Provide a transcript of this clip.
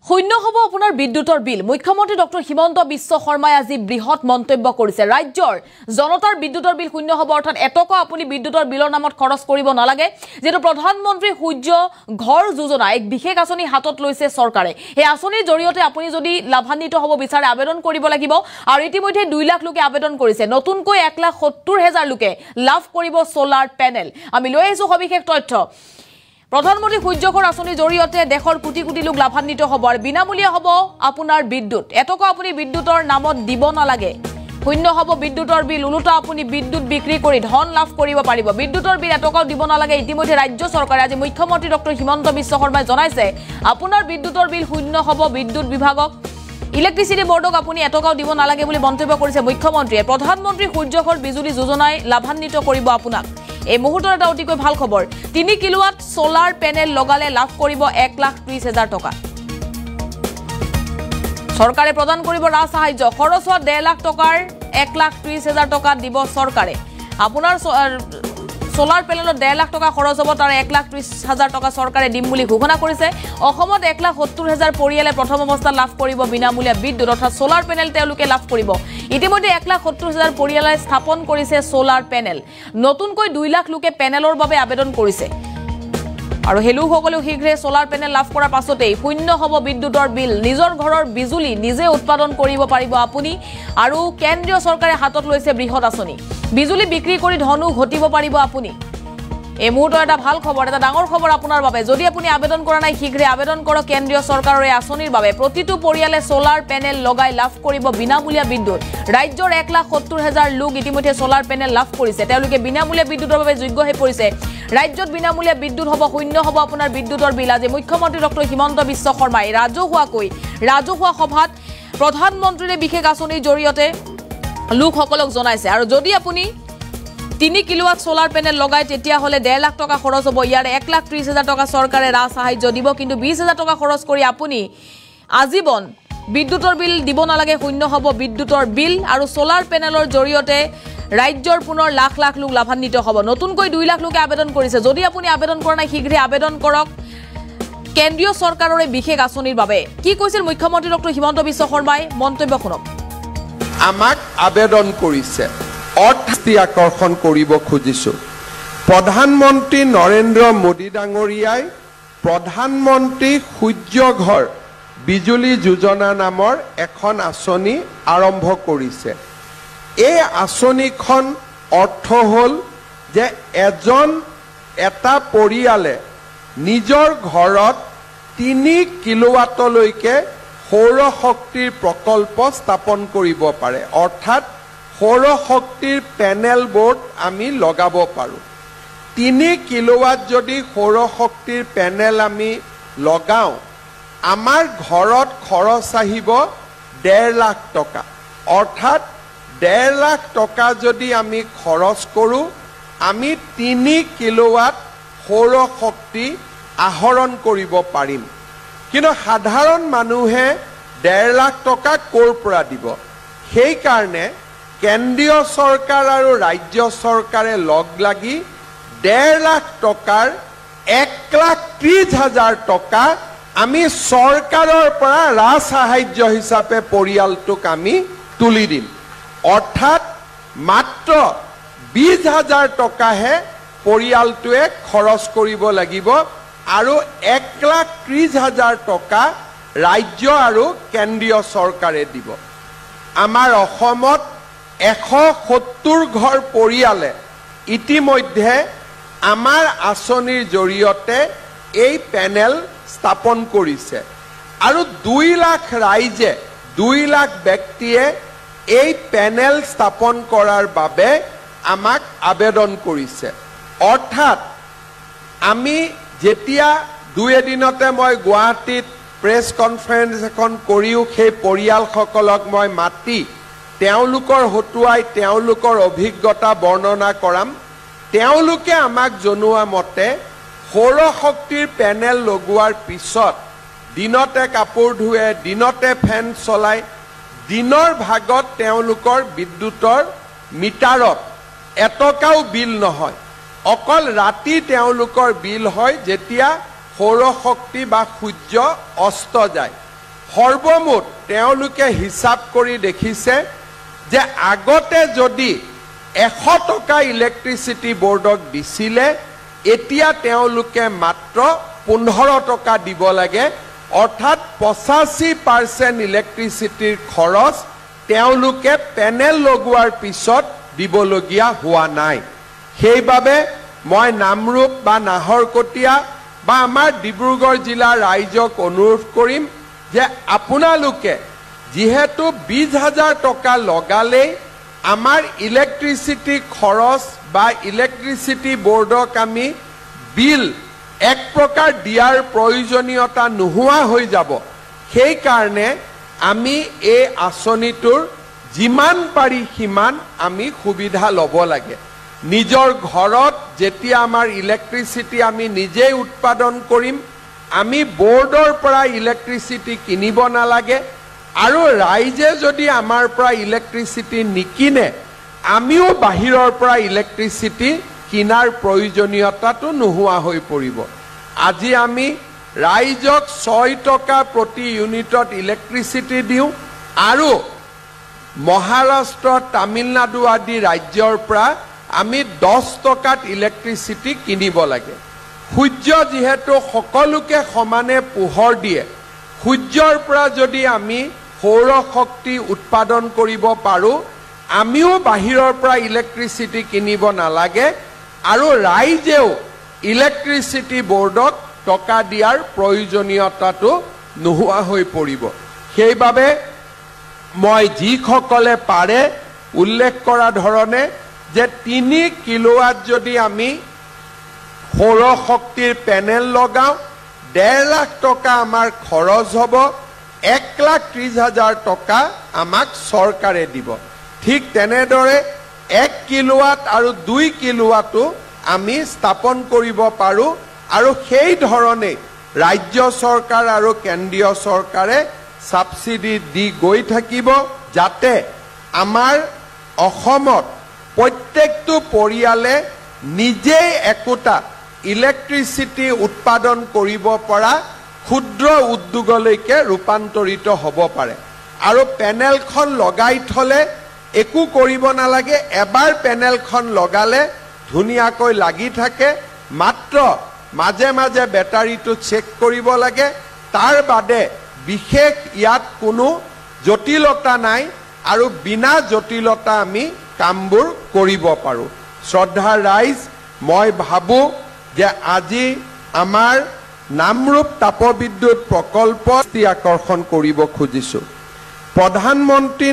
শূন্য হব আপোনাৰ বিদ্যুতৰ বিল মুখ্যমন্ত্ৰী ডক্টৰ হিমন্ত বিশ্ব শৰ্মাই আজি বৃহৎ মন্তব্য কৰিছে ৰাজ্যৰ জনতাৰ বিদ্যুতৰ বিল শূন্য হব অৰ্থাৎ এটকা আপুনি বিদ্যুতৰ বিলৰ নামত খৰচ কৰিব নালাগে যেটো প্ৰধানমন্ত্ৰী সূৰ্য ঘৰ যোজনা এক বিশেষ আঁচনি হাতত লৈছে চৰকাৰে এই আঁচনিৰ জৰিয়তে আপুনি যদি লাভান্বিত হ'ব বিচাৰে আবেদন কৰিব লাগিব আৰু ইতিমধ্যে 2 লাখ লোকে আবেদন কৰিছে নতুনকৈ 1,70,000 লোকে লাভ কৰিব সোলাৰ প্যানেল আমি লৈ আহিছো সবিশেষ তথ্য প্ৰধানমন্ত্ৰী সূৰ্য ঘৰ আঁচনিৰ জৰিয়তে দেশৰ কোটি কোটি লোক লাভান্বিত হ'ব আৰু বিনামূলীয়া হ'ব আপোনাৰ বিদ্যুৎ এটকা আপুনি বিদ্যুতৰ নামত দিব নালাগে শূন্য হ'ব বিদ্যুতৰ বিল উলুটা আপুনি বিদ্যুৎ বিক্ৰী কৰি ধন লাভ কৰিব পাৰিব বিদ্যুতৰ বিল এটকাও দিব নালাগে ইতিমধ্যে ৰাজ্য চৰকাৰে আজি মুখ্যমন্ত্ৰী ডক্টৰ হিমন্ত বিশ্ব শৰ্মাই জনাইছে আপোনাৰ বিদ্যুতৰ বিল শূন্য হ'ব বিদ্যুৎ বিভাগক ইলেক্ট্ৰিচিটি বৰ্ডক আপুনি এটকাও দিব নালাগে বুলি মন্তব্য কৰিছে মুখ্যমন্ত্ৰীয়ে প্ৰধানমন্ত্ৰী সূৰ্য ঘৰ বিজুলী যোজনাই লাভান্বিত কৰিব আপোনাক এই মুহূৰ্তৰ এটা অতিকৈ ভাল খবৰ 3 কিলোৱাট সোলাৰ প্যানেল লগালে লাভ কৰিব 1,30,000 টকা চৰকাৰে প্ৰদান কৰিব ৰা সাহায্য খৰচ হোৱা 1.5 লাখ টকাৰ 1,30,000 টকা দিব চৰকাৰে আপোনাৰ সোলাৰ প্যানেলত 1.5 লাখ টকা খৰচ হ'ব তাৰ 1,30,000 টকা চৰকাৰে দিম বুলি ঘোষণা কৰিছে অসমত 1,70,000 পৰিয়ালে প্ৰথম অৱস্থাত লাভ কৰিব বিনামূলীয়া বিদ্যুৎ অৰ্থাৎ সোলাৰ প্যানেল তেওঁলোকে লাভ কৰিব ইতিমধ্যে 1,70,000 পৰিয়ালে স্থাপন কৰিছে সোলাৰ প্যানেল নতুনকৈ 2 লাখ লোকে প্যানেলৰ বাবে আবেদন কৰিছে আৰু হেলু সকলো শীঘ্ৰে সোলাৰ প্যানেল লাভ কৰাৰ পাছতেই শূন্য হ'ব বিদ্যুতৰ বিল নিজৰ ঘৰৰ বিজুলী নিজে উৎপাদন কৰিব পাৰিব আপুনি আৰু কেন্দ্ৰীয় চৰকাৰে হাতত লৈছে বৃহৎ আঁচনি বিজুলী বিক্ৰী কৰি ধনু ঘটিব পাৰিব আপুনি এই মুহূৰ্তৰ এটা ভাল খবৰ এটা ডাঙৰ খবৰ আপোনাৰ বাবে যদি আপুনি আবেদন কৰা নাই শীঘ্ৰে আবেদন কৰক কেন্দ্ৰীয় চৰকাৰৰ এই আঁচনিৰ বাবে প্ৰতিটো পৰিয়ালে সোলাৰ প্যানেল লগাই লাভ কৰিব বিনামূলীয়া বিদ্যুৎ ৰাজ্যৰ 1,70,000 লোক ইতিমধ্যে সোলাৰ প্যানেল লাভ কৰিছে তেওঁলোকে বিনামূলীয়া বিদ্যুৎৰ বাবে যোগ্য হৈ পৰিছে ৰাজ্যত বিনামূলীয়া বিদ্যুৎ হ'ব শূন্য হ'ব আপোনাৰ বিদ্যুৎৰ বিল আজি মুখ্যমন্ত্ৰী ডক্টৰ হিমন্ত বিশ্ব শৰ্মাই ৰাজহুৱা সভাত প্ৰধানমন্ত্ৰীৰ বিশেষ আঁচনিৰ জৰিয়তে লোকসকলক জনাইছে আৰু যদি আপুনি 3 কিলোৱাট সোলাৰ প্যানেল লগাই তেতিয়া হলে 1.5 লাখ টকা খৰচ হ'ব ইয়াৰ 1,30,000 টকা চৰকাৰে ৰা সাহায্য দিব কিন্তু 20,000 টকা খৰচ কৰি আপুনি আজীবন বিদ্যুতৰ বিল দিব নালাগে শূন্য হ'ব বিদ্যুতৰ বিল আৰু সোলাৰ প্যানেলৰ জৰিয়তে ৰাজ্যৰ পুনৰ লাখ লাখ লোক লাভান্বিত হ'ব নতুনকৈ 2 লাখ লোকে আবেদন কৰিছে যদি আপুনি আবেদন কৰা নাই শীঘ্ৰে আবেদন কৰক কেন্দ্ৰীয় চৰকাৰৰ বিশেষ আঁচনিৰ বাবে কি কৈছিল মুখ্যমন্ত্ৰী ডক্টৰ হিমন্ত বিশ্ব শৰ্মাই মন্তব্য শুনক আমাক আবেদন কৰিছে অৰ্থী আকৰ্ষণ কৰিব খুজিছো প্ৰধানমন্ত্ৰী নৰেন্দ্ৰ মোদী ডাঙৰীয়াই প্ৰধানমন্ত্ৰী সূৰ্য ঘৰ বিজুলী যোজনা নামৰ এখন আঁচনি আৰম্ভ কৰিছে এই আঁচনিখন অৰ্থ হল যে এটা পৰিয়ালে নিজৰ ঘৰত 3 কিলোৱাটলৈকে সৌৰ শক্তিৰ প্ৰকল্প স্থাপন কৰিব পাৰে অৰ্থাৎ সৌৰ শক্তিৰ প্যানেল বোৰ্ড আমি লগাব পাৰো 3 কিলোৱাট যদি সৌৰ শক্তিৰ প্যানেল আমি লগাও আমাৰ ঘৰত খৰচ আহিব 1.5 লাখ টকা অৰ্থাৎ 1.5 লাখ টকা যদি আমি খৰচ কৰো আমি 3 কিলোৱাট সৌৰ শক্তি আহৰণ কৰিব পাৰিম কিন্তু সাধাৰণ মানুহে 1.5 লাখ টকা কৰ পৰা দিব সেই কাৰণে কেন্দ্ৰীয় চৰকাৰ আৰু ৰাজ্য চৰকাৰে লগ লাগি 1.5 লাখ টকাৰ 1,30,000 টকা আমি চৰকাৰৰ পৰা ৰা সাহায্য হিচাপে পৰিয়ালটোক আমি তুলি দিম অৰ্থাৎ মাত্ৰ 20,000 টকাহে পৰিয়ালটোৱে খৰচ কৰিব লাগিব আৰু 1,30,000 টকা ৰাজ্য আৰু কেন্দ্ৰীয় চৰকাৰে দিব আমাৰ অসমত 170 ঘৰ পৰিয়ালে ইতিমধ্যে আমাৰ আঁচনিৰ জৰিয়তে এই প্যানেল স্থাপন কৰিছে আৰু 2 লাখ ৰাইজে 2 লাখ ব্যক্তিয়ে এই প্যানেল স্থাপন কৰাৰ বাবে আমাক আবেদন কৰিছে অৰ্থাৎ আমি যেতিয়া 2 এদিনতে মই গুৱাহাটীত প্ৰেছ কনফাৰেন্স এখন কৰিও সেই পৰিয়ালসকলক মই মাতি তেওঁলোকৰ হতুৱাই তেওঁলোকৰ অভিজ্ঞতা বৰ্ণনা কৰাম তেওঁলোকে আমাক জনোৱা মতে সৌৰ শক্তিৰ প্যানেল লগোৱাৰ পিছত দিনতে কাপোৰ ধুৱে দিনতে ফেন চলায় দিনৰ ভাগত তেওঁলোকৰ বিদ্যুতৰ মিটাৰত এটকাও বিল নহয় অকল ৰাতি তেওঁলোকৰ বিল হয় যেতিয়া সৌৰ শক্তি বা সূৰ্য অস্ত যায় সৰ্বমুঠ তেওঁলোকে হিচাপ কৰি দেখিছে যে আগতে যদি 100 টকা ইলেক্ট্ৰিচিটি বোৰ্ডক দিছিলে এতিয়া তেওঁলোকে মাত্ৰ 15 টকা দিব লাগে অৰ্থাৎ 85% ইলেক্ট্ৰিচিটিৰ খৰচ তেওঁলোকে পেনেল লগোৱাৰ পিছত দিবলগীয়া হোৱা নাই সেইবাবে মই নামৰূপ বা নাহৰকটীয়া বা আমাৰ ডিব্ৰুগড় জিলাৰ ৰাইজক অনুৰোধ কৰিম যে আপোনালোকে যেহেতু 20,000 টকা লগালে আমাৰ ইলেক্ট্ৰিচিটি খৰচ বা ইলেক্ট্ৰিচিটি বোৰ্ডক আমি বিল এক প্ৰকাৰ দিয়াৰ প্ৰয়োজনীয়তা নোহোৱা হৈ যাব সেই কাৰণে আমি এই আঁচনিটোৰ যিমান পাৰি সিমান আমি সুবিধা ল'ব লাগে নিজৰ ঘৰত যেতিয়া আমাৰ ইলেক্ট্ৰিচিটি আমি নিজেই উৎপাদন কৰিম আমি বোৰ্ডৰ পৰা ইলেক্ট্ৰিচিটি কিনিব নালাগে আৰু ৰাইজে যদি আমাৰ পৰা ইলেক্ট্ৰিচিটি নিকিনে আমিও বাহিৰৰ পৰা ইলেক্ট্ৰিচিটি কিনাৰ প্ৰয়োজনীয়তাটো নোহোৱা হৈ পৰিব আজি আমি ৰাইজক 6 টকা প্ৰতি ইউনিটত ইলেক্ট্ৰিচিটি দিওঁ আৰু মহাৰাষ্ট্ৰ তামিলনাডু আদি ৰাজ্যৰ পৰা আমি 10 টকাত ইলেক্ট্ৰিচিটি কিনিব লাগে সূৰ্য যেহেতু সকলোকে সমানে পোহৰ দিয়ে সূৰ্যৰ পৰা যদি আমি সৌৰ শক্তি উৎপাদন কৰিব পাৰো আমিও বাহিৰৰ পৰা ইলেক্ট্ৰিচিটি কিনিব নালাগে আৰু ৰাইজেও ইলেক্ট্ৰিচিটি বোৰ্ডক টকা দিয়াৰ প্ৰয়োজনীয়তাটো নোহোৱা হৈ পৰিব সেইবাবে মই যিসকলে পাৰে উল্লেখ কৰা ধৰণে যে 3 কিলোৱাট যদি আমি সৌৰ শক্তিৰ পেনেল লগাও 1.5 লাখ টকা আমাৰ খৰচ হ'ব 1,30,000 টকা আমাক চৰকাৰে দিব ঠিক তেনেদৰে 1 কিলোৱাট আৰু 2 কিলোৱাটো আমি স্থাপন কৰিব পাৰো আৰু সেই ধৰণে ৰাজ্য চৰকাৰ আৰু কেন্দ্ৰীয় চৰকাৰে সাবসিডি দি গৈ থাকিব যাতে আমাৰ অসমত প্ৰত্যেকটো পৰিয়ালে নিজে একোটা ইলেক্ট্ৰিচিটি উৎপাদন কৰিব পৰা ক্ষুদ্ৰ উদ্যোগলৈকে ৰূপান্তৰিত হ'ব পাৰে আৰু পেনেলখন লগাই থলে একো কৰিব নালাগে এবাৰ পেনেলখন লগালে ধুনিয়াকৈ লাগি থাকে মাত্ৰ মাজে মাজে বেটাৰীটো চেক কৰিব লাগে তাৰ বাদে বিশেষ ইয়াত কোনো জটিলতা নাই আৰু বিনা জটিলতা আমি কামবোৰ কৰিব পাৰো শ্ৰদ্ধা ৰাইজ মই ভাবো যে আজি আমাৰ নামৰূপ তাপবিদ্যুৎ প্ৰকল্প আকৰ্ষণ কৰিব খুজিছো প্ৰধানমন্ত্ৰী